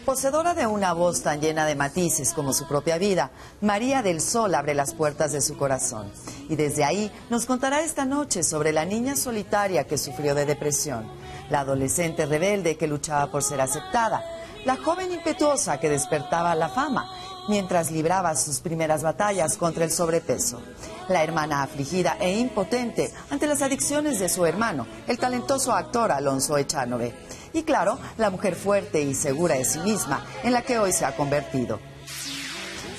Poseedora de una voz tan llena de matices como su propia vida, María del Sol abre las puertas de su corazón. Y desde ahí nos contará esta noche sobre la niña solitaria que sufrió de depresión, la adolescente rebelde que luchaba por ser aceptada, la joven impetuosa que despertaba la fama mientras libraba sus primeras batallas contra el sobrepeso, la hermana afligida e impotente ante las adicciones de su hermano, el talentoso actor Alonso Echanove. Y claro, la mujer fuerte y segura de sí misma en la que hoy se ha convertido.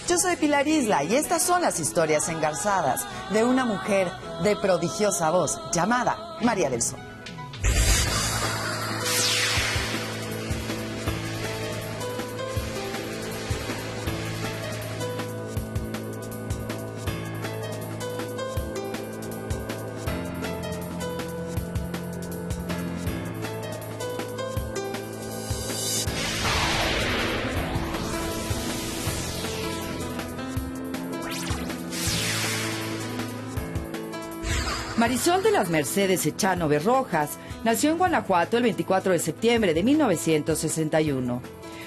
Yo soy Pilar Isla y estas son las historias engarzadas de una mujer de prodigiosa voz llamada María del Sol. Marisol de las Mercedes Echanove Rojas nació en Guanajuato el 24 de septiembre de 1961.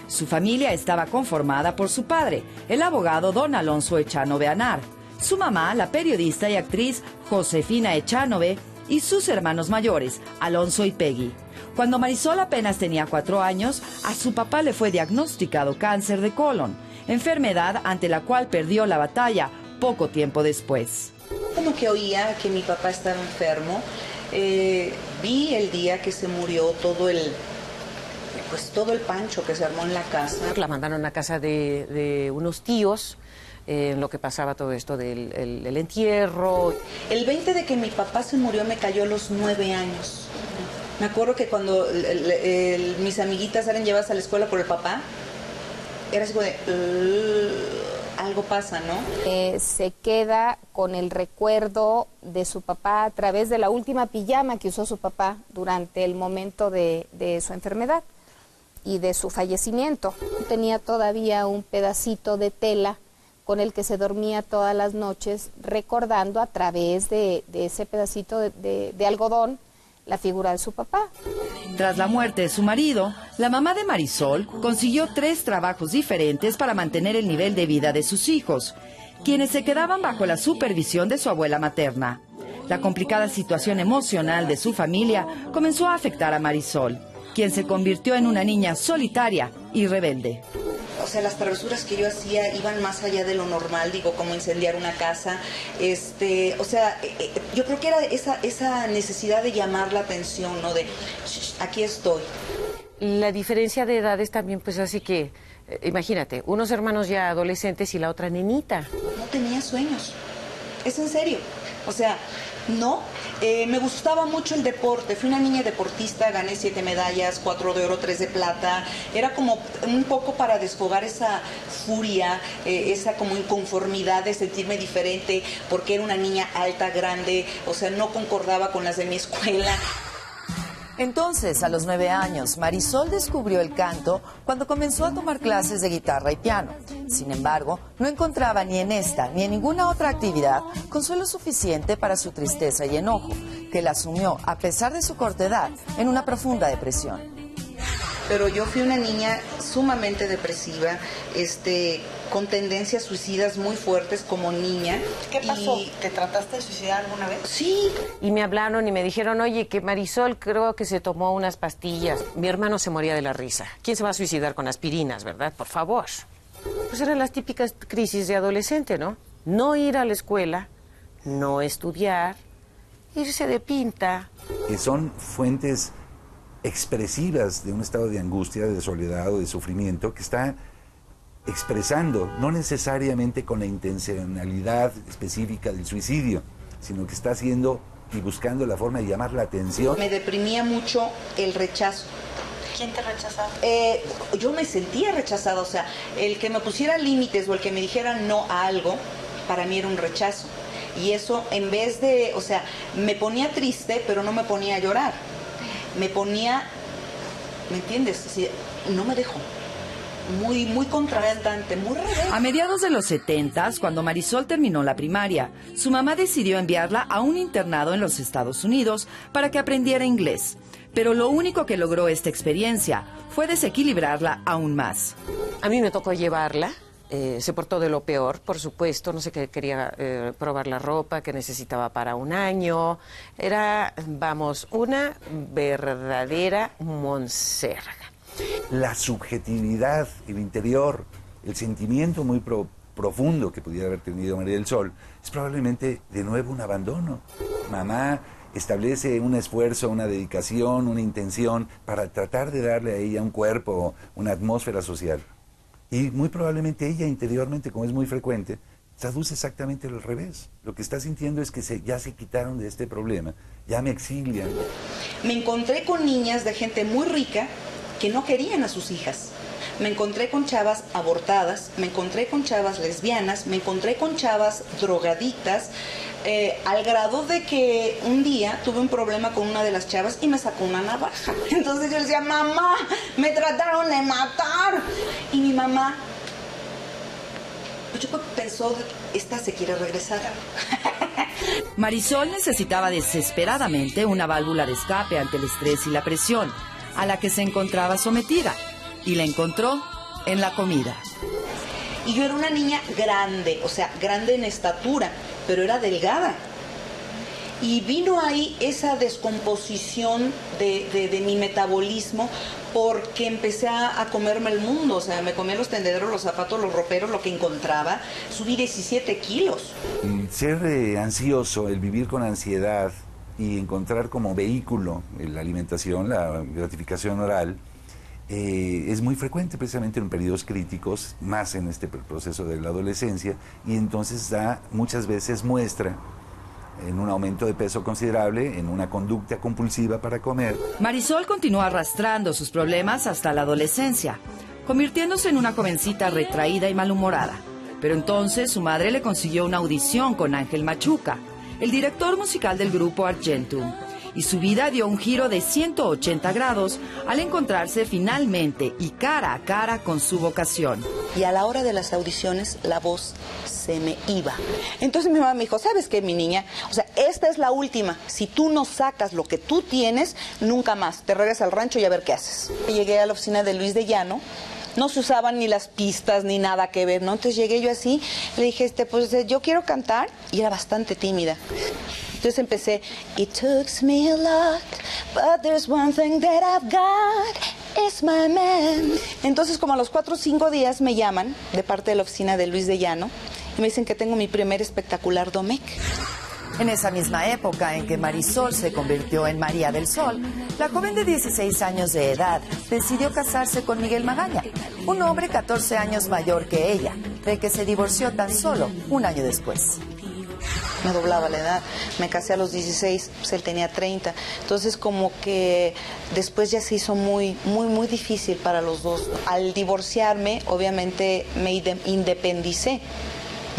Su familia estaba conformada por su padre, el abogado don Alonso Echanove Anar, su mamá, la periodista y actriz Josefina Echanove, y sus hermanos mayores, Alonso y Peggy. Cuando Marisol apenas tenía 4 años, a su papá le fue diagnosticado cáncer de colon, enfermedad ante la cual perdió la batalla poco tiempo después. Como que oía que mi papá estaba enfermo, vi el día que se murió todo el pancho que se armó en la casa. La mandaron a casa de unos tíos, en lo que pasaba todo esto del entierro. El 20 de que mi papá se murió me cayó a los 9 años. Me acuerdo que cuando mis amiguitas eran llevadas a la escuela por el papá, era así como de... algo pasa, ¿no? Se queda con el recuerdo de su papá a través de la última pijama que usó su papá durante el momento de su enfermedad y de su fallecimiento. Tenía todavía un pedacito de tela con el que se dormía todas las noches, recordando a través de ese pedacito de algodón la figura de su papá. Tras la muerte de su marido, la mamá de Marisol consiguió 3 trabajos diferentes para mantener el nivel de vida de sus hijos, quienes se quedaban bajo la supervisión de su abuela materna. La complicada situación emocional de su familia comenzó a afectar a Marisol, quien se convirtió en una niña solitaria y rebelde. O sea, las travesuras que yo hacía iban más allá de lo normal, digo, como incendiar una casa. O sea, yo creo que era esa necesidad de llamar la atención, ¿no? De, aquí estoy. La diferencia de edades también, pues así que, imagínate, unos hermanos ya adolescentes y la otra nenita. No tenía sueños, es en serio. O sea, no. Me gustaba mucho el deporte, fui una niña deportista, gané 7 medallas, 4 de oro, 3 de plata. Era como un poco para desfogar esa furia, esa como inconformidad de sentirme diferente, porque era una niña alta, grande, o sea, no concordaba con las de mi escuela. Entonces, a los 9 años, Marisol descubrió el canto cuando comenzó a tomar clases de guitarra y piano. Sin embargo, no encontraba ni en esta ni en ninguna otra actividad consuelo suficiente para su tristeza y enojo, que la sumió, a pesar de su corta edad, en una profunda depresión. Pero yo fui una niña sumamente depresiva, con tendencias suicidas muy fuertes como niña. ¿Qué pasó? ¿Te trataste de suicidar alguna vez? Sí. Y me hablaron y me dijeron, oye, que Marisol creo que se tomó unas pastillas. Mi hermano se moría de la risa. ¿Quién se va a suicidar con aspirinas, verdad? Por favor. Pues eran las típicas crisis de adolescente, ¿no? No ir a la escuela, no estudiar, irse de pinta. Que son fuentes expresivas de un estado de angustia, de soledad o de sufrimiento que está expresando, no necesariamente con la intencionalidad específica del suicidio, sino que está haciendo y buscando la forma de llamar la atención. Me deprimía mucho el rechazo. ¿Quién te rechazaba? Yo me sentía rechazada, o sea, el que me pusiera límites o el que me dijera no a algo, para mí era un rechazo. Y eso, en vez de, o sea, me ponía triste, pero no me ponía a llorar. Me ponía, ¿me entiendes? Así, no me dejo. Muy contrastante, muy rebelde. A mediados de los 70, cuando Marisol terminó la primaria, su mamá decidió enviarla a un internado en los Estados Unidos para que aprendiera inglés. Pero lo único que logró esta experiencia fue desequilibrarla aún más. A mí me tocó llevarla. Se portó de lo peor, por supuesto. No sé qué quería probar la ropa que necesitaba para un año. Era, vamos, una verdadera monserga. La subjetividad, el interior, el sentimiento muy profundo que pudiera haber tenido María del Sol es probablemente de nuevo un abandono. Mamá establece un esfuerzo, una dedicación, una intención para tratar de darle a ella un cuerpo, una atmósfera social. Y muy probablemente ella interiormente, como es muy frecuente, traduce exactamente al revés. Lo que está sintiendo es que ya se quitaron de este problema, ya me exilian. Me encontré con niñas de gente muy rica que no querían a sus hijas. Me encontré con chavas abortadas, me encontré con chavas lesbianas, me encontré con chavas drogadictas, al grado de que un día tuve un problema con una de las chavas y me sacó una navaja. Entonces yo le decía, mamá, me trataron de matar. Y mi mamá, pues yo creo que pensó, esta se quiere regresar. Marisol necesitaba desesperadamente una válvula de escape ante el estrés y la presión a la que se encontraba sometida, y la encontró en la comida. Y yo era una niña grande, o sea, grande en estatura, pero era delgada. Y vino ahí esa descomposición de mi metabolismo, porque empecé a comerme el mundo. O sea, me comía los tendederos, los zapatos, los roperos, lo que encontraba. Subí 17 kilos. Ser ansioso, el vivir con ansiedad y encontrar como vehículo la alimentación, la gratificación oral, es muy frecuente precisamente en periodos críticos, más en este proceso de la adolescencia, y entonces muchas veces muestra en un aumento de peso considerable, en una conducta compulsiva para comer. Marisol continuó arrastrando sus problemas hasta la adolescencia, convirtiéndose en una jovencita retraída y malhumorada. Pero entonces su madre le consiguió una audición con Ángel Machuca, el director musical del grupo Argentum, y su vida dio un giro de 180 grados al encontrarse finalmente y cara a cara con su vocación. Y a la hora de las audiciones, la voz se me iba. Entonces mi mamá me dijo, ¿sabes qué, mi niña? O sea, esta es la última. Si tú no sacas lo que tú tienes, nunca más. Te regresas al rancho y a ver qué haces. Llegué a la oficina de Luis de Llano. No se usaban ni las pistas ni nada que ver, ¿no? Entonces llegué yo así, le dije, pues yo quiero cantar, y era bastante tímida. Entonces empecé, It took me a lot, but there's one thing that I've got, it's my man. Entonces como a los 4 o 5 días me llaman de parte de la oficina de Luis de Llano y me dicen que tengo mi primer espectacular Domecq. En esa misma época en que Marisol se convirtió en María del Sol, la joven de 16 años de edad decidió casarse con Miguel Magaña, un hombre 14 años mayor que ella, de que se divorció tan solo un año después. Me doblaba la edad, me casé a los 16, pues él tenía 30, entonces como que después ya se hizo muy difícil para los dos. Al divorciarme, obviamente me independicé.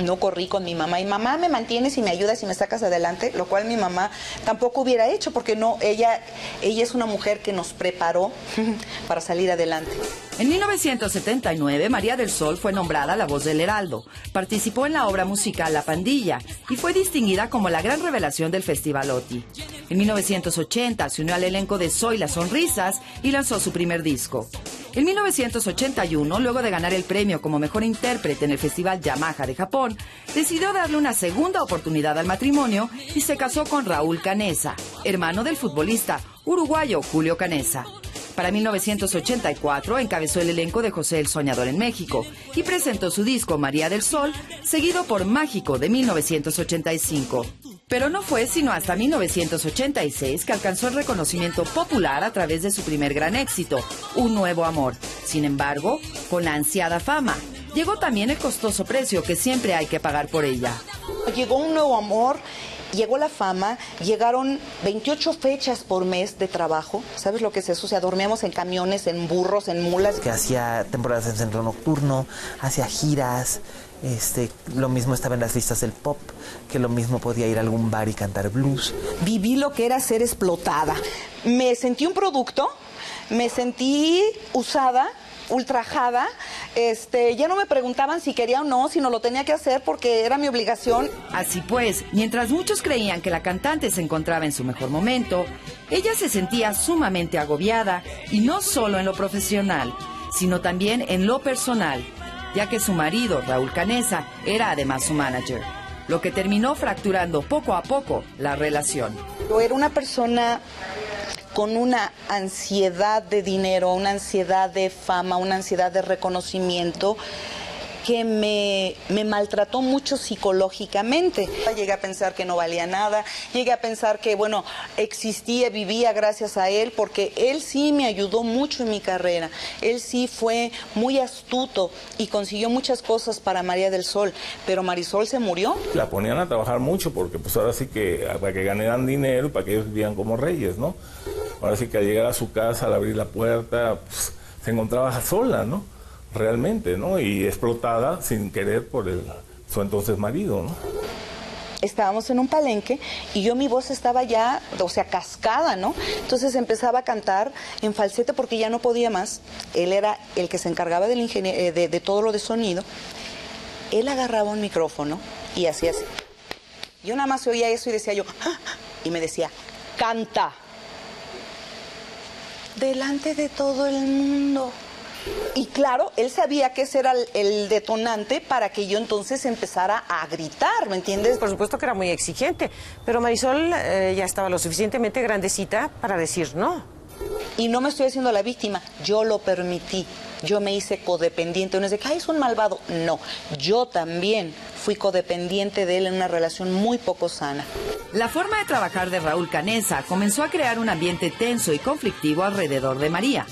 No corrí con mi mamá y mamá, me mantienes y me ayudas y me sacas adelante, lo cual mi mamá tampoco hubiera hecho, porque no, ella es una mujer que nos preparó para salir adelante. En 1979, María del Sol fue nombrada la voz del Heraldo, participó en la obra musical La Pandilla y fue distinguida como la gran revelación del Festival OTI. En 1980 se unió al elenco de Soy las Sonrisas y lanzó su primer disco. En 1981, luego de ganar el premio como mejor intérprete en el Festival Yamaha de Japón, decidió darle una segunda oportunidad al matrimonio y se casó con Raúl Canesa, hermano del futbolista uruguayo Julio Canesa. Para 1984 encabezó el elenco de José el Soñador en México y presentó su disco María del Sol, seguido por Mágico de 1985. Pero no fue sino hasta 1986 que alcanzó el reconocimiento popular a través de su primer gran éxito, Un Nuevo Amor. Sin embargo, con la ansiada fama, llegó también el costoso precio que siempre hay que pagar por ella. Llegó Un Nuevo Amor, llegó la fama, llegaron 28 fechas por mes de trabajo. ¿Sabes lo que es eso? O sea, dormíamos en camiones, en burros, en mulas. Que hacía temporadas en centro nocturno, hacía giras. Lo mismo estaba en las listas del pop, que lo mismo podía ir a algún bar y cantar blues. Viví lo que era ser explotada. Me sentí un producto, me sentí usada, ultrajada, ya no me preguntaban si quería o no, sino lo tenía que hacer porque era mi obligación. Así pues, mientras muchos creían que la cantante se encontraba en su mejor momento, ella se sentía sumamente agobiada, y no solo en lo profesional, sino también en lo personal, ya que su marido, Raúl Canesa, era además su manager, lo que terminó fracturando poco a poco la relación. Yo era una persona con una ansiedad de dinero, una ansiedad de fama, una ansiedad de reconocimiento que me maltrató mucho psicológicamente. Llegué a pensar que no valía nada, llegué a pensar que, bueno, existía, vivía gracias a él, porque él sí me ayudó mucho en mi carrera. Él sí fue muy astuto y consiguió muchas cosas para María del Sol, pero Marisol se murió. La ponían a trabajar mucho porque pues ahora sí que para que ganaran dinero y para que ellos vivían como reyes, ¿no? Ahora sí que al llegar a su casa, al abrir la puerta, pues, se encontraba sola, ¿no? Realmente, ¿no? Y explotada sin querer por su entonces marido, ¿no? Estábamos en un palenque y mi voz estaba ya, o sea, cascada, ¿no? Entonces empezaba a cantar en falsete porque ya no podía más. Él era el que se encargaba del de todo lo de sonido. Él agarraba un micrófono y hacía así. Yo nada más oía eso y decía yo, ¡ah! Y me decía, canta. Delante de todo el mundo. Y claro, él sabía que ese era el detonante para que yo entonces empezara a gritar, ¿me entiendes? Por supuesto que era muy exigente, pero Marisol ya estaba lo suficientemente grandecita para decir no. Y no me estoy haciendo la víctima, yo lo permití, yo me hice codependiente. Uno dice que es un malvado. No, yo también fui codependiente de él en una relación muy poco sana. La forma de trabajar de Raúl Canesa comenzó a crear un ambiente tenso y conflictivo alrededor de María,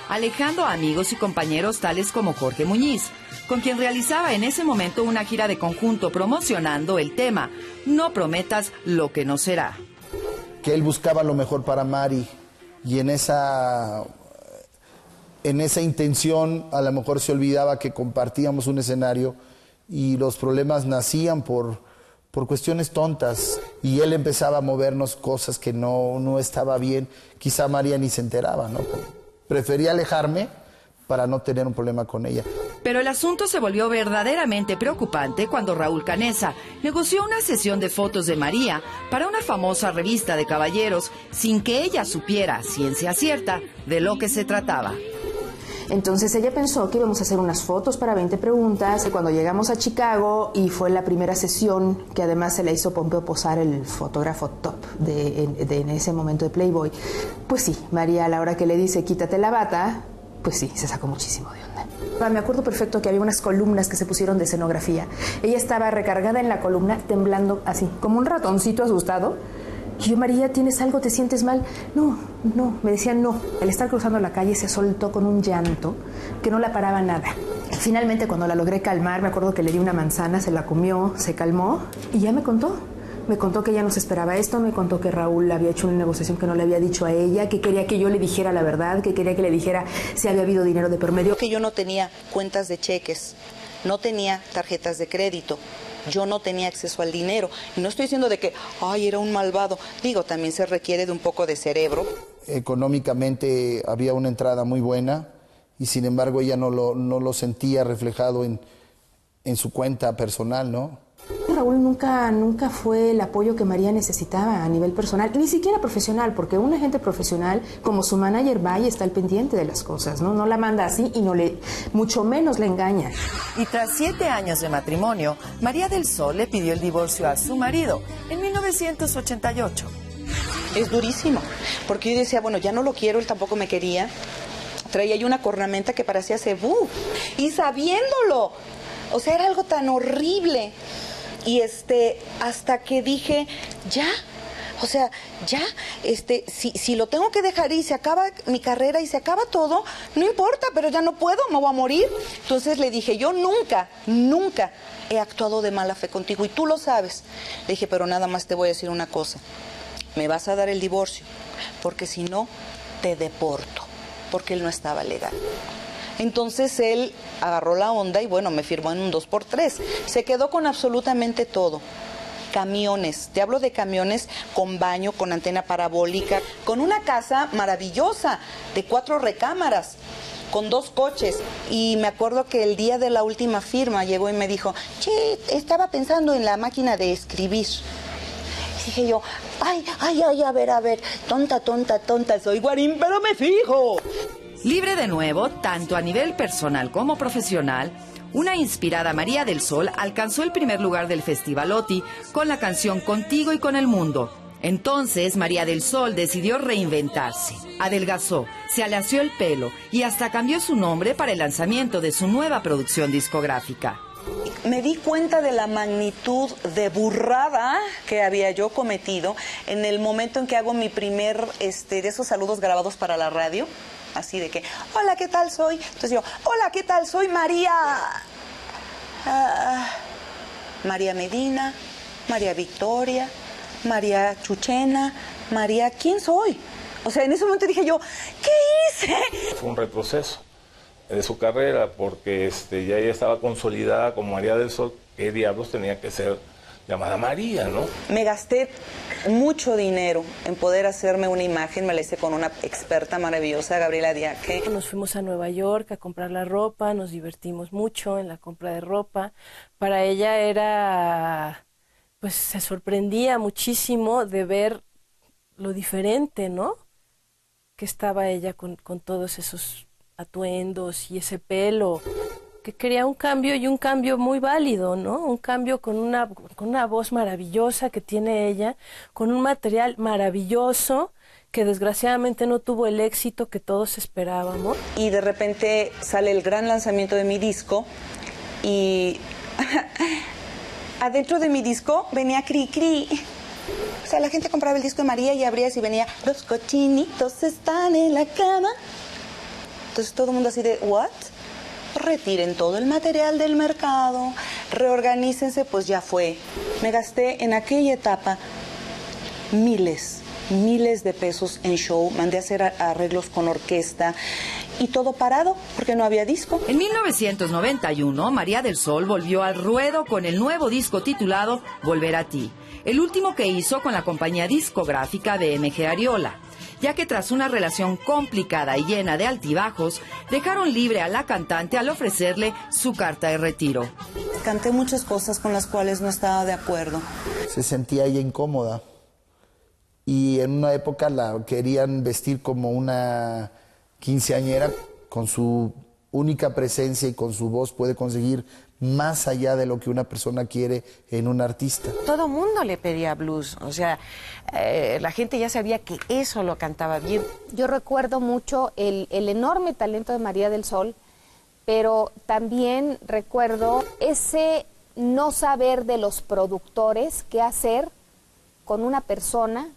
alejando a amigos y compañeros tales como Jorge Muñiz, con quien realizaba en ese momento una gira de conjunto promocionando el tema No prometas lo que no será. Que él buscaba lo mejor para Mari, y en esa intención a lo mejor se olvidaba que compartíamos un escenario y los problemas nacían por cuestiones tontas, y él empezaba a movernos cosas que no estaba bien. Quizá María ni se enteraba, ¿no? Prefería alejarme para no tener un problema con ella. Pero el asunto se volvió verdaderamente preocupante cuando Raúl Canesa negoció una sesión de fotos de María para una famosa revista de caballeros sin que ella supiera, ciencia cierta, de lo que se trataba. Entonces ella pensó que íbamos a hacer unas fotos para 20 preguntas. Cuando llegamos a Chicago, y fue la primera sesión que además se le hizo Pompeo Posar, el fotógrafo top en ese momento de Playboy, pues sí, María a la hora que le dice quítate la bata, pues sí, se sacó muchísimo de onda. Me acuerdo perfecto que había unas columnas que se pusieron de escenografía. Ella estaba recargada en la columna, temblando así, como un ratoncito asustado. Y yo, María, ¿tienes algo? ¿Te sientes mal? No, me decían no. Al estar cruzando la calle se soltó con un llanto que no la paraba nada. Finalmente, cuando la logré calmar, me acuerdo que le di una manzana, se la comió, se calmó y ya me contó. Me contó que ella no se esperaba esto, me contó que Raúl había hecho una negociación que no le había dicho a ella, que quería que yo le dijera la verdad, que quería que le dijera si había habido dinero de por medio. Que yo no tenía cuentas de cheques, no tenía tarjetas de crédito. Yo no tenía acceso al dinero. Y no estoy diciendo de que, era un malvado. Digo, también se requiere de un poco de cerebro. Económicamente había una entrada muy buena y sin embargo ella no lo sentía reflejado en su cuenta personal, ¿no? Raúl nunca fue el apoyo que María necesitaba a nivel personal, ni siquiera profesional, porque un agente profesional como su manager va y está al pendiente de las cosas, ¿no? No la manda así y mucho menos le engaña. Y tras 7 años de matrimonio, María del Sol le pidió el divorcio a su marido en 1988. Es durísimo, porque yo decía, bueno, ya no lo quiero, él tampoco me quería. Traía yo una cornamenta que parecía cebú, y sabiéndolo, o sea, era algo tan horrible. Y hasta que dije, ya, o sea, ya, si lo tengo que dejar y se acaba mi carrera y se acaba todo, no importa, pero ya no puedo, me voy a morir. Entonces le dije, yo nunca he actuado de mala fe contigo y tú lo sabes. Le dije, pero nada más te voy a decir una cosa, me vas a dar el divorcio, porque si no, te deporto, porque él no estaba legal. Entonces él agarró la onda y bueno, me firmó en un 2x3. Se quedó con absolutamente todo. Camiones, te hablo de camiones con baño, con antena parabólica, con una casa maravillosa de 4 recámaras, con 2 coches. Y me acuerdo que el día de la última firma llegó y me dijo, che, estaba pensando en la máquina de escribir. Y dije yo, ay, a ver, tonta, soy guarín, pero me fijo. Libre de nuevo, tanto a nivel personal como profesional, una inspirada María del Sol alcanzó el primer lugar del Festival OTI con la canción Contigo y con el Mundo. Entonces, María del Sol decidió reinventarse. Adelgazó, se alació el pelo y hasta cambió su nombre para el lanzamiento de su nueva producción discográfica. Me di cuenta de la magnitud de burrada que había yo cometido en el momento en que hago mi primer de esos saludos grabados para la radio. Así de que, hola, ¿qué tal soy? Entonces yo, hola, ¿qué tal soy? María Medina, María Victoria, María Chuchena, María, ¿quién soy? O sea, en ese momento dije yo, ¿qué hice? Fue un retroceso de su carrera porque ya ella estaba consolidada como María del Sol. ¿Qué diablos tenía que ser llamada María, no? Me gasté mucho dinero en poder hacerme una imagen, me la hice con una experta maravillosa, Gabriela Diaque. Nos fuimos a Nueva York a comprar la ropa, nos divertimos mucho en la compra de ropa. Para ella era, pues se sorprendía muchísimo de ver lo diferente, ¿no? Que estaba ella con todos esos atuendos y ese pelo, que quería un cambio y un cambio muy válido, ¿no? Un cambio con una voz maravillosa que tiene ella, con un material maravilloso que desgraciadamente no tuvo el éxito que todos esperábamos. Y de repente sale el gran lanzamiento de mi disco y adentro de mi disco venía Cri Cri. O sea, la gente compraba el disco de María y abrías y venía, los cochinitos están en la cama. Entonces todo el mundo así de, ¿what? Retiren todo el material del mercado, reorganícense, pues ya fue. Me gasté en aquella etapa miles de pesos en show, mandé a hacer arreglos con orquesta y todo parado porque no había disco. En 1991, María del Sol volvió al ruedo con el nuevo disco titulado Volver a ti, el último que hizo con la compañía discográfica BMG Ariola, ya que tras una relación complicada y llena de altibajos, dejaron libre a la cantante al ofrecerle su carta de retiro. Canté muchas cosas con las cuales no estaba de acuerdo. Se sentía ella incómoda y en una época la querían vestir como una quinceañera. Con su única presencia y con su voz puede conseguir más allá de lo que una persona quiere en un artista. Todo mundo le pedía blues, o sea, la gente ya sabía que eso lo cantaba bien. Yo recuerdo mucho el enorme talento de María del Sol, pero también recuerdo ese no saber de los productores qué hacer con una persona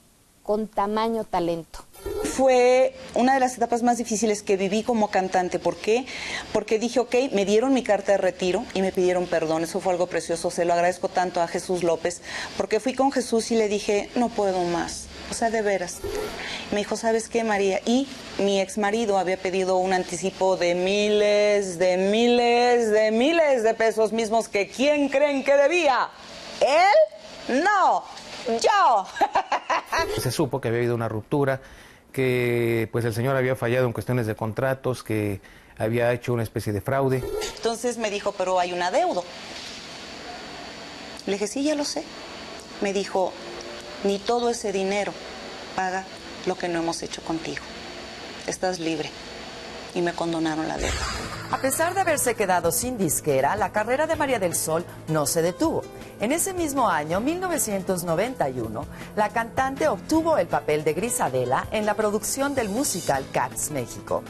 con tamaño talento. Fue una de las etapas más difíciles que viví como cantante. ¿Por qué? Porque dije, ok, me dieron mi carta de retiro y me pidieron perdón. Eso fue algo precioso. Se lo agradezco tanto a Jesús López, porque fui con Jesús y le dije, no puedo más. O sea, de veras. Me dijo, ¿sabes qué, María? Y mi ex marido había pedido un anticipo de miles de pesos mismos que ¿quién creen que debía? ¿Él? No, yo. Se supo que había habido una ruptura, que pues el señor había fallado en cuestiones de contratos, que había hecho una especie de fraude. Entonces me dijo, pero hay un adeudo. Le dije, sí, ya lo sé. Me dijo, ni todo ese dinero paga lo que no hemos hecho contigo. Estás libre. Y me condonaron la deuda. A pesar de haberse quedado sin disquera, la carrera de María del Sol no se detuvo. En ese mismo año, 1991, la cantante obtuvo el papel de Grisadela en la producción del musical Cats México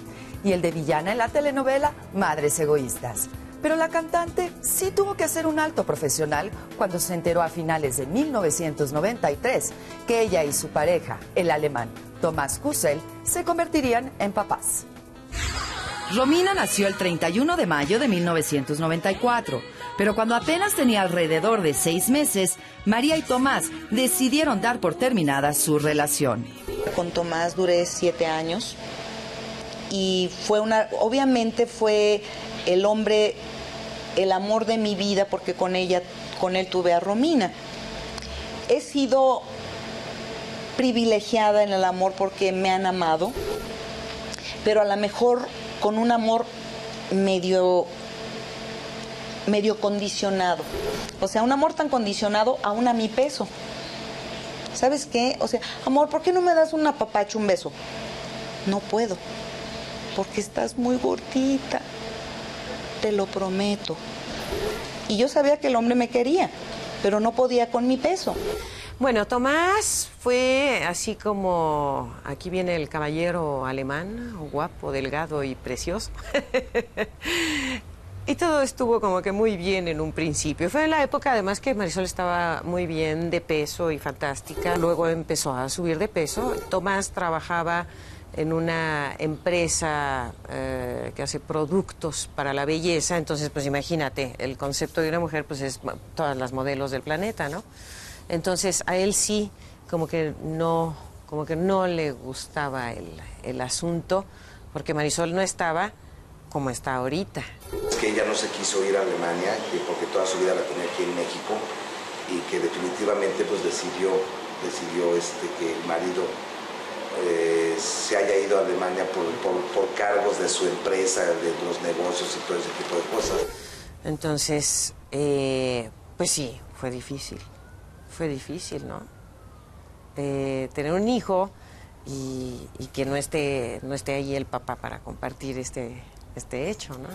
y el de villana en la telenovela Madres Egoístas. Pero la cantante sí tuvo que hacer un alto profesional cuando se enteró a finales de 1993 que ella y su pareja, el alemán Thomas Kussel, se convertirían en papás. Romina nació el 31 de mayo de 1994, pero cuando apenas tenía alrededor de 6 meses, María y Tomás decidieron dar por terminada su relación. Con Tomás duré 7 años y obviamente fue el hombre, el amor de mi vida, porque con él tuve a Romina. He sido privilegiada en el amor porque me han amado, pero a lo mejor con un amor medio condicionado. O sea, un amor tan condicionado aún a mi peso. ¿Sabes qué? O sea, amor, ¿por qué no me das un apapacho, un beso? No puedo, porque estás muy gordita, te lo prometo. Y yo sabía que el hombre me quería, pero no podía con mi peso. Bueno, Tomás fue así como, aquí viene el caballero alemán, guapo, delgado y precioso. Y todo estuvo como que muy bien en un principio. Fue en la época además que Marisol estaba muy bien de peso y fantástica. Luego empezó a subir de peso. Tomás trabajaba en una empresa que hace productos para la belleza. Entonces, pues imagínate, el concepto de una mujer pues es todas las modelos del planeta, ¿no? Entonces, a él sí, como que no le gustaba el asunto, porque Marisol no estaba como está ahorita. Es que ella no se quiso ir a Alemania, porque toda su vida la tenía aquí en México, y que definitivamente pues decidió que el marido se haya ido a Alemania por cargos de su empresa, de los negocios y todo ese tipo de cosas. Entonces, pues sí, fue difícil, ¿no? Tener un hijo y que no esté ahí el papá para compartir este hecho, ¿no?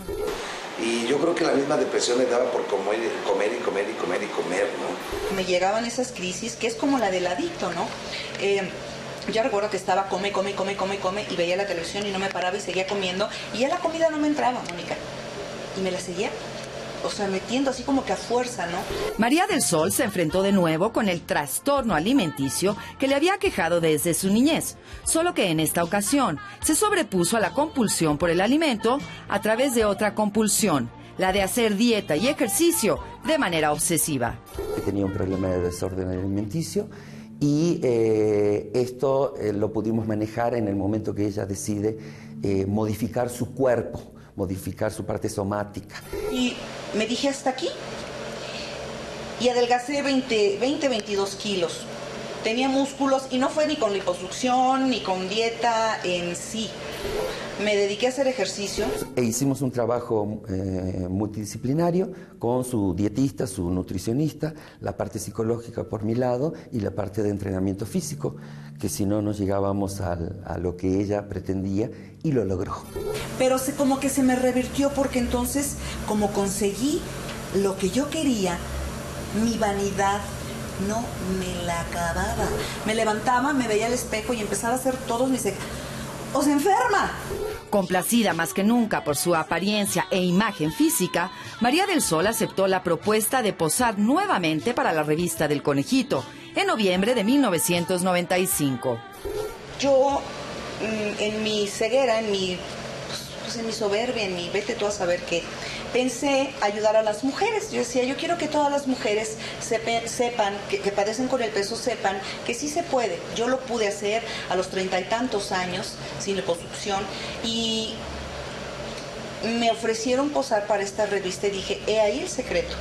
Y yo creo que la misma depresión le daba por comer, ¿no? Me llegaban esas crisis, que es como la del adicto, ¿no? Yo recuerdo que estaba come, y veía la televisión y no me paraba y seguía comiendo, y ya la comida no me entraba, Mónica. Y me la seguía, o sea, metiendo así como que a fuerza, ¿no? María del Sol se enfrentó de nuevo con el trastorno alimenticio que le había aquejado desde su niñez, solo que en esta ocasión se sobrepuso a la compulsión por el alimento a través de otra compulsión, la de hacer dieta y ejercicio de manera obsesiva. Tenía un problema de desorden alimenticio y esto lo pudimos manejar en el momento que ella decide modificar su cuerpo, modificar su parte somática. Y me dije hasta aquí y adelgacé 22 kilos. Tenía músculos y no fue ni con liposucción ni con dieta en sí. Me dediqué a hacer ejercicio. E hicimos un trabajo multidisciplinario con su dietista, su nutricionista, la parte psicológica por mi lado y la parte de entrenamiento físico, que si no llegábamos a lo que ella pretendía y lo logró. Pero como que se me revirtió porque entonces, como conseguí lo que yo quería, mi vanidad no me la acababa. Me levantaba, me veía al espejo y empezaba a hacer todos mis... ¡O se enferma! Complacida más que nunca por su apariencia e imagen física, María del Sol aceptó la propuesta de posar nuevamente para la revista del Conejito en noviembre de 1995. Yo, en mi ceguera, en mi soberbia, en mi vete tú a saber qué, pensé ayudar a las mujeres. Yo decía, yo quiero que todas las mujeres sepan, que padecen con el peso, sepan que sí se puede. Yo lo pude hacer a los 30 y tantos años, sin liposucción, y me ofrecieron posar para esta revista y dije, he ahí el secreto.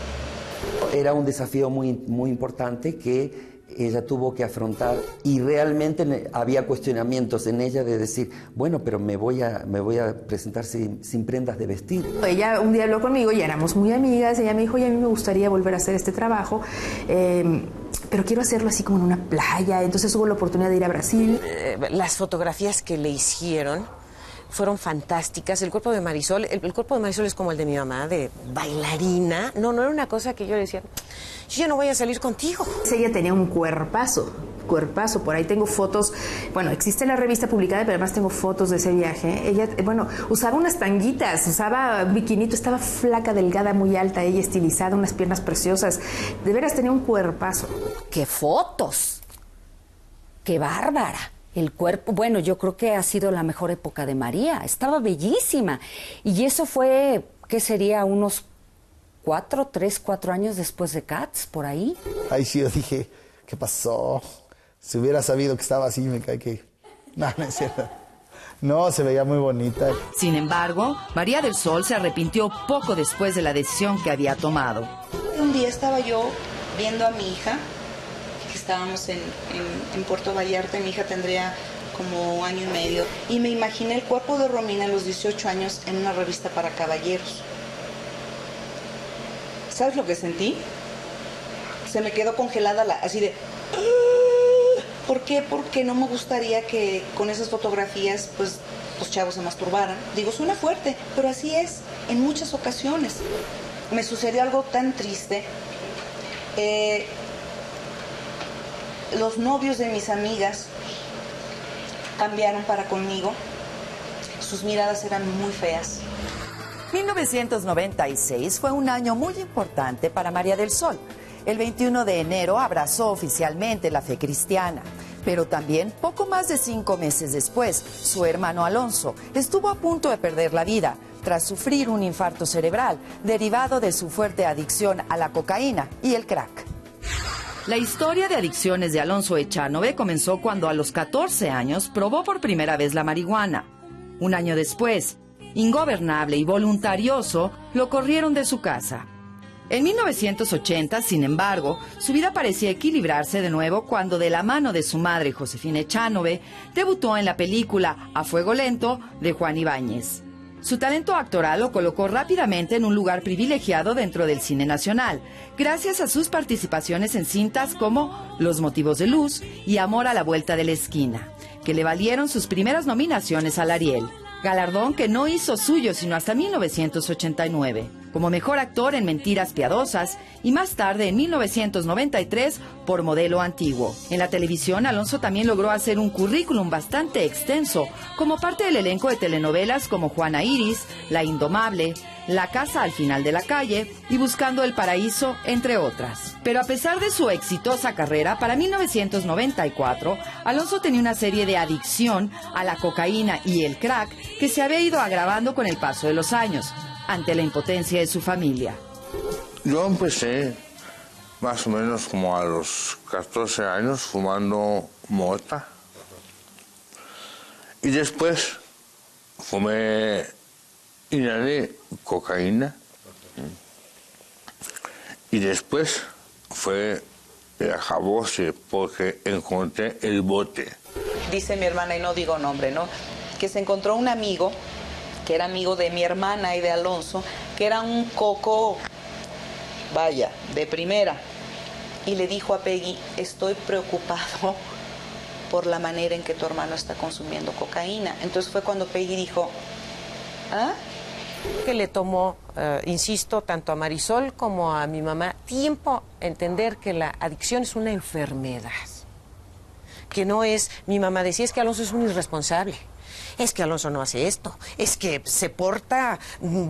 Era un desafío muy, muy importante que ella tuvo que afrontar y realmente había cuestionamientos en ella de decir, bueno, pero me voy a presentar sin prendas de vestir. Ella un día habló conmigo y éramos muy amigas, ella me dijo, oye, a mí me gustaría volver a hacer este trabajo, pero quiero hacerlo así como en una playa. Entonces hubo la oportunidad de ir a Brasil. Las fotografías que le hicieron fueron fantásticas. El cuerpo de Marisol, el cuerpo de Marisol es como el de mi mamá, de bailarina. No era una cosa que yo le decía, yo ya no voy a salir contigo. Ella tenía un cuerpazo, por ahí tengo fotos, bueno, existe la revista publicada, pero además tengo fotos de ese viaje. Ella, usaba unas tanguitas, usaba bikinito, estaba flaca, delgada, muy alta, ella estilizada, unas piernas preciosas. De veras tenía un cuerpazo. ¡Qué fotos! ¡Qué bárbara! El cuerpo, bueno, yo creo que ha sido la mejor época de María. Estaba bellísima. Y eso fue, ¿qué sería? Unos 4 años después de Cats, por ahí. Ahí sí yo dije, ¿qué pasó? Si hubiera sabido que estaba así, me cae que... No es cierto. No, se veía muy bonita. Sin embargo, María del Sol se arrepintió poco después de la decisión que había tomado. Un día estaba yo viendo a mi hija, que estábamos en Puerto Vallarta, y mi hija tendría como año y medio, y me imaginé el cuerpo de Romina a los 18 años en una revista para caballeros. ¿Sabes lo que sentí? Se me quedó congelada así de... ¿Por qué? Porque no me gustaría que con esas fotografías, pues, los chavos se masturbaran. Digo, suena fuerte, pero así es, en muchas ocasiones. Me sucedió algo tan triste. Los novios de mis amigas cambiaron para conmigo. Sus miradas eran muy feas. 1996 fue un año muy importante para María del Sol. El 21 de enero abrazó oficialmente la fe cristiana, pero también, poco más de 5 meses después, su hermano Alonso estuvo a punto de perder la vida tras sufrir un infarto cerebral derivado de su fuerte adicción a la cocaína y el crack. La historia de adicciones de Alonso Echanove comenzó cuando a los 14 años probó por primera vez la marihuana. Un año después, ingobernable y voluntarioso, lo corrieron de su casa. En 1980, sin embargo, su vida parecía equilibrarse de nuevo cuando, de la mano de su madre, Josefina Echanove, debutó en la película A Fuego Lento de Juan Ibáñez. Su talento actoral lo colocó rápidamente en un lugar privilegiado dentro del cine nacional, gracias a sus participaciones en cintas como Los Motivos de Luz y Amor a la Vuelta de la Esquina, que le valieron sus primeras nominaciones al Ariel, galardón que no hizo suyo sino hasta 1989, como mejor actor en Mentiras Piadosas y más tarde en 1993 por Modelo Antiguo. En la televisión, Alonso también logró hacer un currículum bastante extenso como parte del elenco de telenovelas como Juana Iris, La Indomable, La Casa al Final de la Calle y Buscando el Paraíso, entre otras. Pero a pesar de su exitosa carrera, para 1994, Alonso tenía una serie de adicción a la cocaína y el crack que se había ido agravando con el paso de los años, ante la impotencia de su familia. Yo empecé más o menos como a los 14 años fumando mota. Y después fumé, inhalé cocaína. Y después fue el acabose porque encontré el bote. Dice mi hermana, y no digo nombre, ¿no? Que se encontró un amigo, que era amigo de mi hermana y de Alonso, que era un coco, vaya, de primera. Y le dijo a Peggy, estoy preocupado por la manera en que tu hermano está consumiendo cocaína. Entonces fue cuando Peggy dijo, ¿ah? Que le tomó, insisto, tanto a Marisol como a mi mamá, tiempo entender que la adicción es una enfermedad. Que no es, mi mamá decía, es que Alonso es un irresponsable. Es que Alonso no hace esto, es que se porta,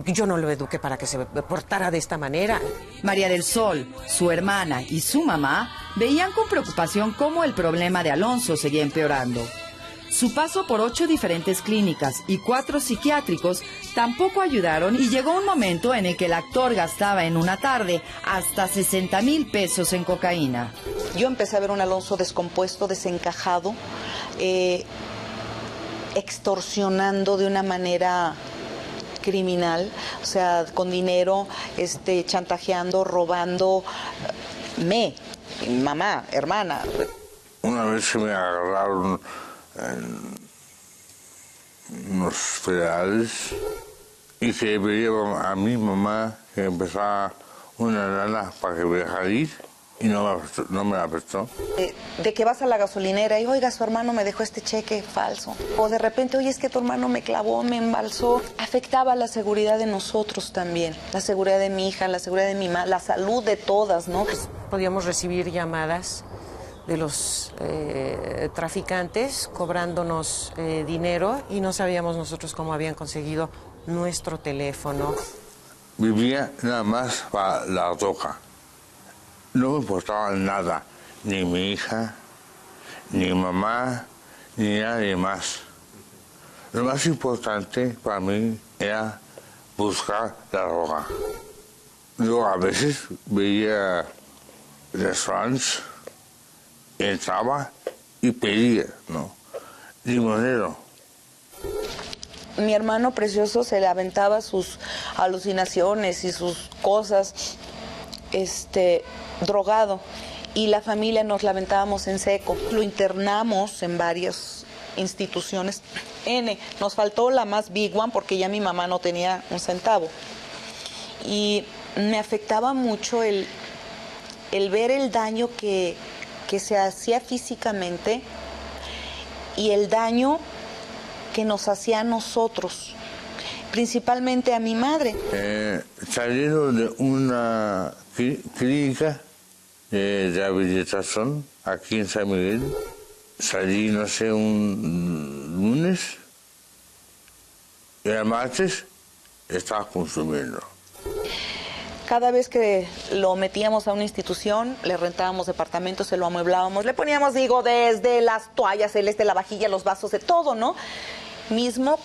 yo no lo eduqué para que se portara de esta manera. María del Sol, su hermana y su mamá veían con preocupación cómo el problema de Alonso seguía empeorando. Su paso por 8 diferentes clínicas y 4 psiquiátricos tampoco ayudaron y llegó un momento en el que el actor gastaba en una tarde hasta 60,000 pesos en cocaína. Yo empecé a ver un Alonso descompuesto, desencajado, extorsionando de una manera criminal, o sea, con dinero, chantajeando, robando, mi mamá, hermana. Una vez se me agarraron en unos federales y que me llevan a mi mamá que empezaba una lana para que me dejara ir y no me la prestó. De que vas a la gasolinera y, oiga, su hermano me dejó este cheque falso. O de repente, oye, es que tu hermano me clavó, me embalsó. Afectaba la seguridad de nosotros también. La seguridad de mi hija, la seguridad de mi mamá, la salud de todas, ¿no? Podíamos recibir llamadas de los traficantes cobrándonos dinero y no sabíamos nosotros cómo habían conseguido nuestro teléfono. Vivía nada más para la droga. No me importaba nada, ni mi hija, ni mi mamá, ni nadie más. Lo más importante para mí era buscar la droga. Yo a veces veía restaurantes, entraba y pedía, ¿no? Limonero. Mi hermano precioso se le aventaba sus alucinaciones y sus cosas, drogado, y la familia nos la aventábamos en seco. Lo internamos en varios instituciones N. Nos faltó la más big one porque ya mi mamá no tenía un centavo. Y me afectaba mucho el ver el daño que se hacía físicamente y el daño que nos hacía a nosotros, principalmente a mi madre. Salieron de una clínica de rehabilitación aquí en San Miguel. Salí, no sé, un lunes y el martes estaba consumiendo. Cada vez que lo metíamos a una institución, le rentábamos departamentos, se lo amueblábamos, le poníamos, digo, desde las toallas, la vajilla, los vasos, de todo, ¿no? Mismos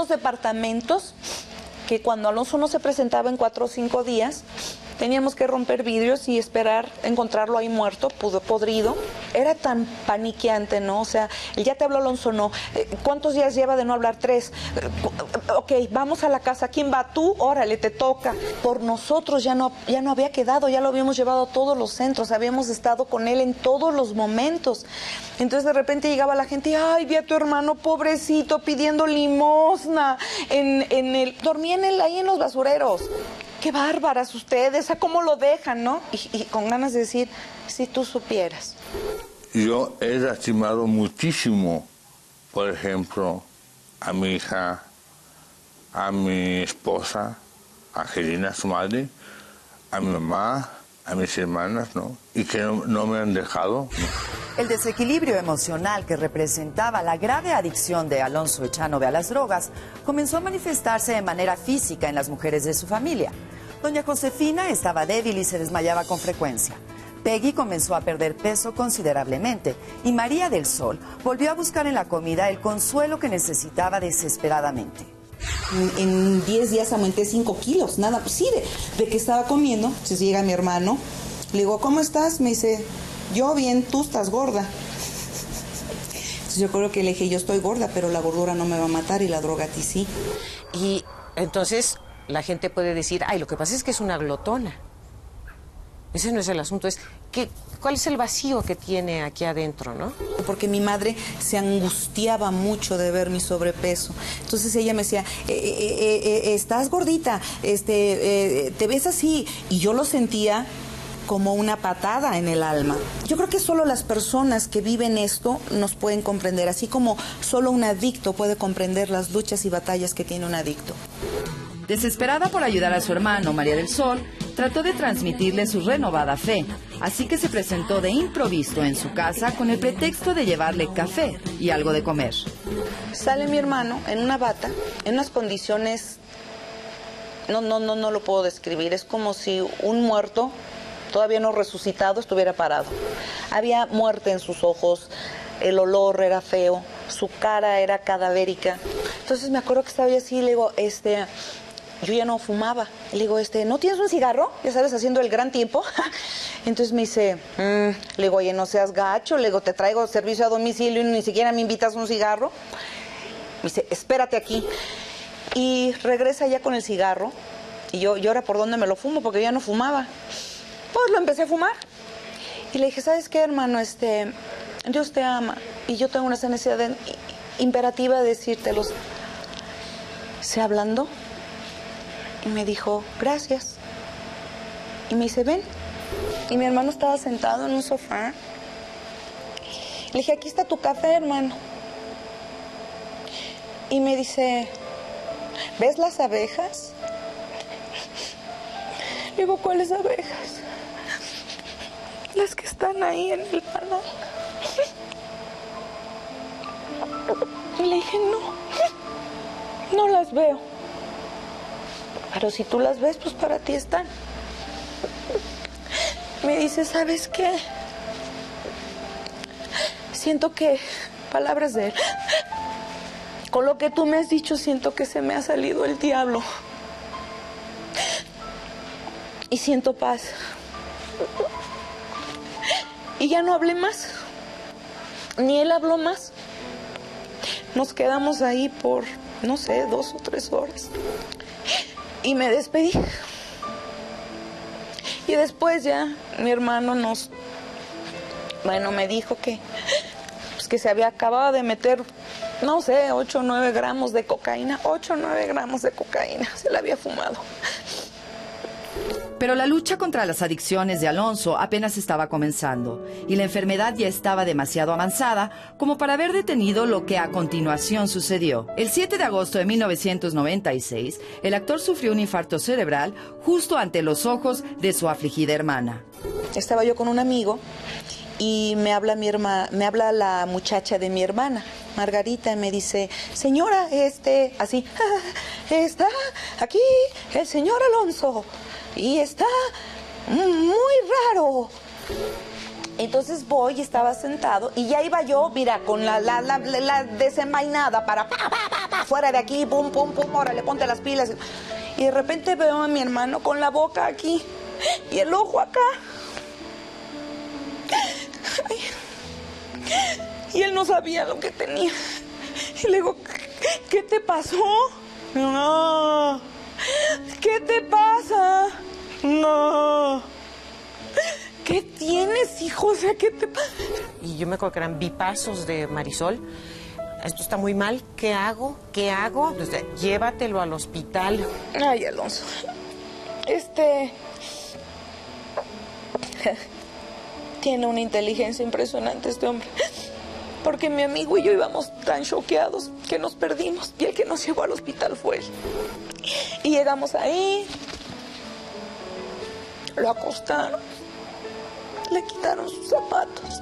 departamentos que cuando Alonso no se presentaba en 4 o 5 días, teníamos que romper vidrios y esperar encontrarlo ahí muerto, podrido. Era tan paniqueante, ¿no? O sea, ya te habló Alonso, no. ¿Cuántos días lleva de no hablar? 3. Ok, vamos a la casa. ¿Quién va? Tú, órale, te toca. Por nosotros ya no había quedado, ya lo habíamos llevado a todos los centros, habíamos estado con él en todos los momentos. Entonces de repente llegaba la gente y, ay, vi a tu hermano pobrecito pidiendo limosna. Dormía ahí en los basureros. Qué bárbaras ustedes, ¿a cómo lo dejan, no? Y con ganas de decir, si tú supieras. Yo he lastimado muchísimo, por ejemplo, a mi hija, a mi esposa, a Angelina, su madre, a mi mamá, a mis hermanas, ¿no? Y que no me han dejado. El desequilibrio emocional que representaba la grave adicción de Alonso Echanove a las drogas comenzó a manifestarse de manera física en las mujeres de su familia. Doña Josefina estaba débil y se desmayaba con frecuencia. Peggy comenzó a perder peso considerablemente y María del Sol volvió a buscar en la comida el consuelo que necesitaba desesperadamente. En 10 días aumenté 5 kilos, nada, pues sí, de que estaba comiendo. Entonces llega mi hermano, le digo, ¿cómo estás? Me dice, yo bien, tú estás gorda. Entonces yo creo que le dije, yo estoy gorda, pero la gordura no me va a matar y la droga a ti sí. Y entonces la gente puede decir, ay, lo que pasa es que es una glotona. Ese no es el asunto, es ¿cuál es el vacío que tiene aquí adentro, no? Porque mi madre se angustiaba mucho de ver mi sobrepeso. Entonces ella me decía, estás gordita, te ves así. Y yo lo sentía como una patada en el alma. Yo creo que solo las personas que viven esto nos pueden comprender, así como solo un adicto puede comprender las luchas y batallas que tiene un adicto. Desesperada por ayudar a su hermano, María del Sol, trató de transmitirle su renovada fe, así que se presentó de improviso en su casa con el pretexto de llevarle café y algo de comer. Sale mi hermano en una bata, en unas condiciones, no lo puedo describir, es como si un muerto, todavía no resucitado, estuviera parado. Había muerte en sus ojos, el olor era feo, su cara era cadavérica. Entonces me acuerdo que estaba yo así y le digo, yo ya no fumaba. Le digo, ¿no tienes un cigarro? Ya sabes, haciendo el gran tiempo. Entonces me dice, le digo, oye, no seas gacho. Le digo, te traigo servicio a domicilio y ni siquiera me invitas un cigarro. Me dice, espérate aquí. Y regresa ya con el cigarro. Y yo ahora por dónde me lo fumo, porque yo ya no fumaba. Pues lo empecé a fumar. Y le dije, ¿sabes qué, hermano? Dios te ama. Y yo tengo una necesidad imperativa de decírtelos. Se ablandó. Y me dijo, gracias. Y me dice, ven. Y mi hermano estaba sentado en un sofá. Le dije, aquí está tu café, hermano. Y me dice, ¿ves las abejas? Le digo, ¿cuáles abejas? Las que están ahí en el panal. Y le dije, no las veo. Pero si tú las ves, pues para ti están. Me dice, ¿sabes qué? Siento que, palabras de él, con lo que tú me has dicho, siento que se me ha salido el diablo. Y siento paz. Y ya no hablé más. Ni él habló más. Nos quedamos ahí por, no sé, 2 o 3 horas. Y me despedí. Y después ya mi hermano me dijo que que se había acabado de meter, no sé, 8 o 9 gramos de cocaína. 8 o 9 gramos de cocaína se la había fumado. Pero la lucha contra las adicciones de Alonso apenas estaba comenzando y la enfermedad ya estaba demasiado avanzada como para haber detenido lo que a continuación sucedió. El 7 de agosto de 1996, el actor sufrió un infarto cerebral justo ante los ojos de su afligida hermana. Estaba yo con un amigo y me habla la muchacha de mi hermana, Margarita, y me dice, señora, así, está aquí el señor Alonso. Y está muy raro. Entonces voy, estaba sentado y ya iba yo, mira, con la desenvainada para fuera de aquí, pum, pum, pum, órale, ponte las pilas. Y de repente veo a mi hermano con la boca aquí y el ojo acá. Ay. Y él no sabía lo que tenía. Y le digo, ¿qué te pasó? No. ¿Qué te pasa? No. ¿Qué tienes, hijo? O sea, ¿qué te pasa? Y yo me acuerdo que eran bipazos de Marisol. Esto está muy mal. ¿Qué hago? ¿Qué hago? Entonces, llévatelo al hospital. Ay, Alonso. Tiene una inteligencia impresionante este hombre. Porque mi amigo y yo íbamos tan choqueados que nos perdimos. Y el que nos llevó al hospital fue él. Y llegamos ahí, lo acostaron, le quitaron sus zapatos.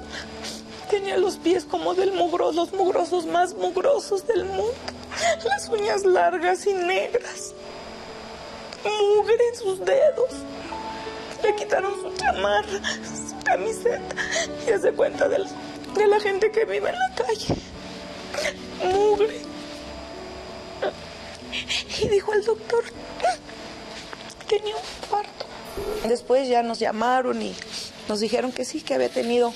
Tenía los pies como los mugrosos más mugrosos del mundo. Las uñas largas y negras. Mugre en sus dedos. Le quitaron su chamarra, su camiseta. Y hace cuenta de la gente que vive en la calle. Mugre. Y dijo el doctor, tenía un infarto. Después ya nos llamaron y nos dijeron que sí, que había tenido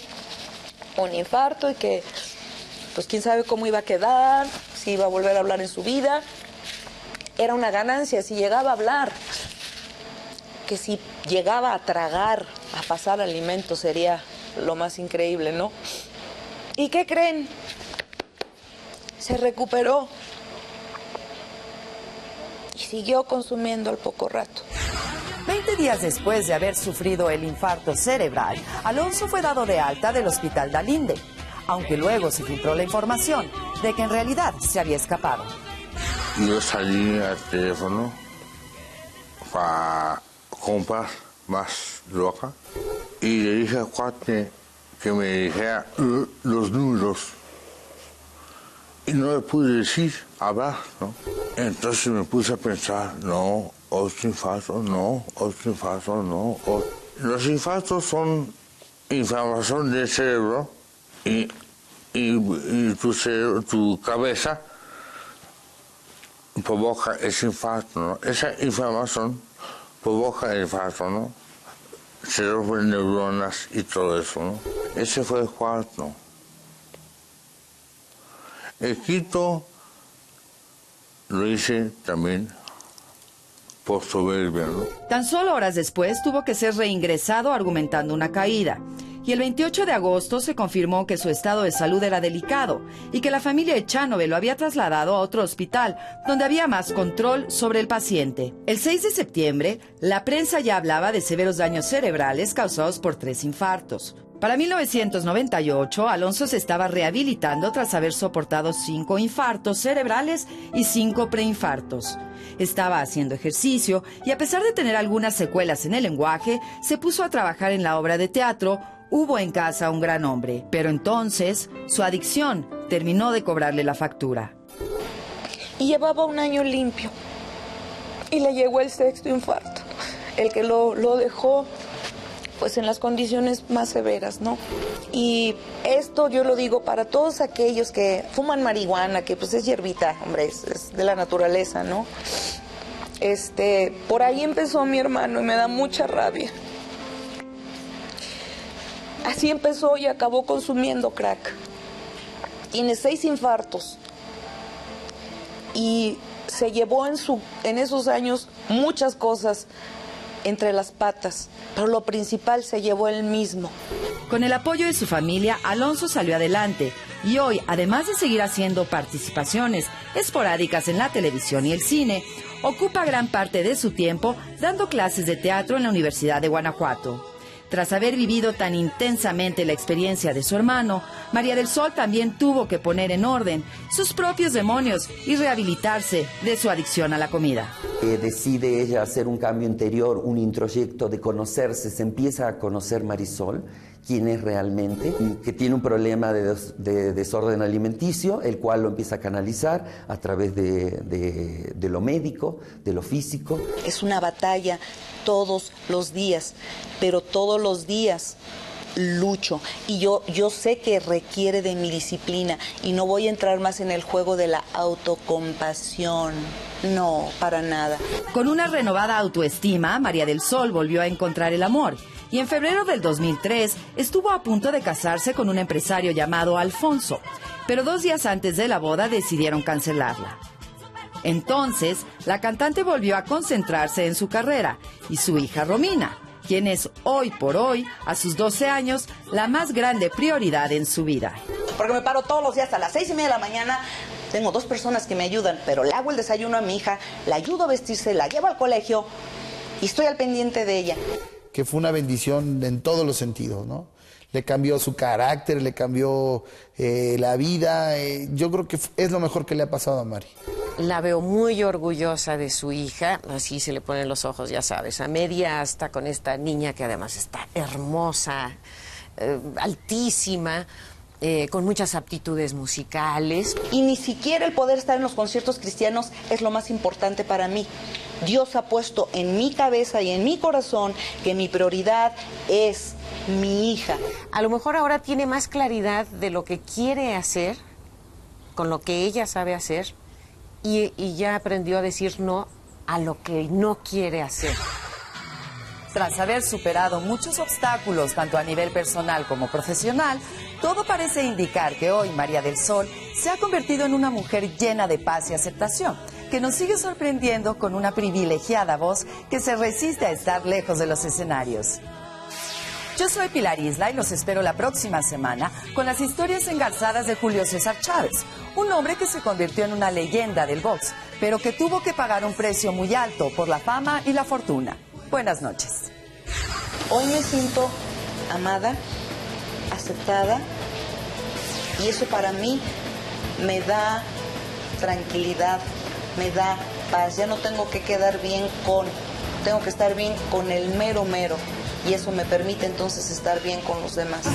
un infarto y que pues quién sabe cómo iba a quedar, si iba a volver a hablar en su vida. Era una ganancia si llegaba a hablar, que si llegaba a tragar, a pasar alimento, sería lo más increíble, ¿no? ¿Y qué creen? Se recuperó. Y siguió consumiendo al poco rato. 20 días después de haber sufrido el infarto cerebral, Alonso fue dado de alta del hospital Dalinde, aunque luego se filtró la información de que en realidad se había escapado. Yo salí al teléfono para comprar más droga y le dije al cuate que me dijera los números. Y no le pude hablar, ¿no? Entonces me puse a pensar, no, otro infarto, no, otro infarto, no. Los infartos son inflamación del cerebro y tu cabeza provoca ese infarto, ¿no? Esa inflamación provoca el infarto, ¿no? Se rompen neuronas y todo eso, ¿no? Ese fue el cuarto. El quinto lo hice también por soberbia, ¿no? Tan solo horas después tuvo que ser reingresado argumentando una caída. Y el 28 de agosto se confirmó que su estado de salud era delicado y que la familia Echanove lo había trasladado a otro hospital donde había más control sobre el paciente. El 6 de septiembre, la prensa ya hablaba de severos daños cerebrales causados por 3 infartos. Para 1998, Alonso se estaba rehabilitando tras haber soportado 5 infartos cerebrales y 5 preinfartos. Estaba haciendo ejercicio y a pesar de tener algunas secuelas en el lenguaje, se puso a trabajar en la obra de teatro Hubo en casa un gran hombre. Pero entonces, su adicción terminó de cobrarle la factura. Y llevaba un año limpio. Y le llegó el 6º infarto. El que lo dejó pues en las condiciones más severas, ¿no? Y esto yo lo digo para todos aquellos que fuman marihuana, que pues es hierbita, hombre, es de la naturaleza, ¿no? Por ahí empezó mi hermano y me da mucha rabia. Así empezó y acabó consumiendo crack. Tiene 6 infartos. Y se llevó en esos años muchas cosas entre las patas, pero lo principal se llevó él mismo. Con el apoyo de su familia, Alonso salió adelante, y hoy, además de seguir haciendo participaciones esporádicas en la televisión y el cine, ocupa gran parte de su tiempo dando clases de teatro en la Universidad de Guanajuato. Tras haber vivido tan intensamente la experiencia de su hermano, María del Sol también tuvo que poner en orden sus propios demonios y rehabilitarse de su adicción a la comida. Decide ella hacer un cambio interior, un introyecto de conocerse, se empieza a conocer Marisol, quién es realmente, que tiene un problema de desorden alimenticio, el cual lo empieza a canalizar a través de lo médico, de lo físico. Es una batalla todos los días, pero todos los días lucho. Y yo sé que requiere de mi disciplina y no voy a entrar más en el juego de la autocompasión. No, para nada. Con una renovada autoestima, María del Sol volvió a encontrar el amor. Y en febrero del 2003 estuvo a punto de casarse con un empresario llamado Alfonso, pero 2 días antes de la boda decidieron cancelarla. Entonces, la cantante volvió a concentrarse en su carrera y su hija Romina, quien es hoy por hoy, a sus 12 años, la más grande prioridad en su vida. Porque me paro todos los días a las 6:30 de la mañana, tengo 2 personas que me ayudan, pero le hago el desayuno a mi hija, la ayudo a vestirse, la llevo al colegio y estoy al pendiente de ella. Que fue una bendición en todos los sentidos, ¿no? Le cambió su carácter, le cambió la vida. Yo creo que es lo mejor que le ha pasado a Mari. La veo muy orgullosa de su hija, así se le ponen los ojos, ya sabes, a media asta con esta niña que además está hermosa, altísima, con muchas aptitudes musicales. Y ni siquiera el poder estar en los conciertos cristianos es lo más importante para mí. Dios ha puesto en mi cabeza y en mi corazón que mi prioridad es mi hija. A lo mejor ahora tiene más claridad de lo que quiere hacer, con lo que ella sabe hacer, y ya aprendió a decir no a lo que no quiere hacer. Tras haber superado muchos obstáculos, tanto a nivel personal como profesional, todo parece indicar que hoy María del Sol se ha convertido en una mujer llena de paz y aceptación, que nos sigue sorprendiendo con una privilegiada voz que se resiste a estar lejos de los escenarios. Yo soy Pilar Isla y los espero la próxima semana con las historias engarzadas de Julio César Chávez, un hombre que se convirtió en una leyenda del box, pero que tuvo que pagar un precio muy alto por la fama y la fortuna. Buenas noches. Hoy me siento amada, aceptada, y eso para mí me da tranquilidad, me da paz. Ya no tengo que quedar bien tengo que estar bien con el mero, y eso me permite entonces estar bien con los demás.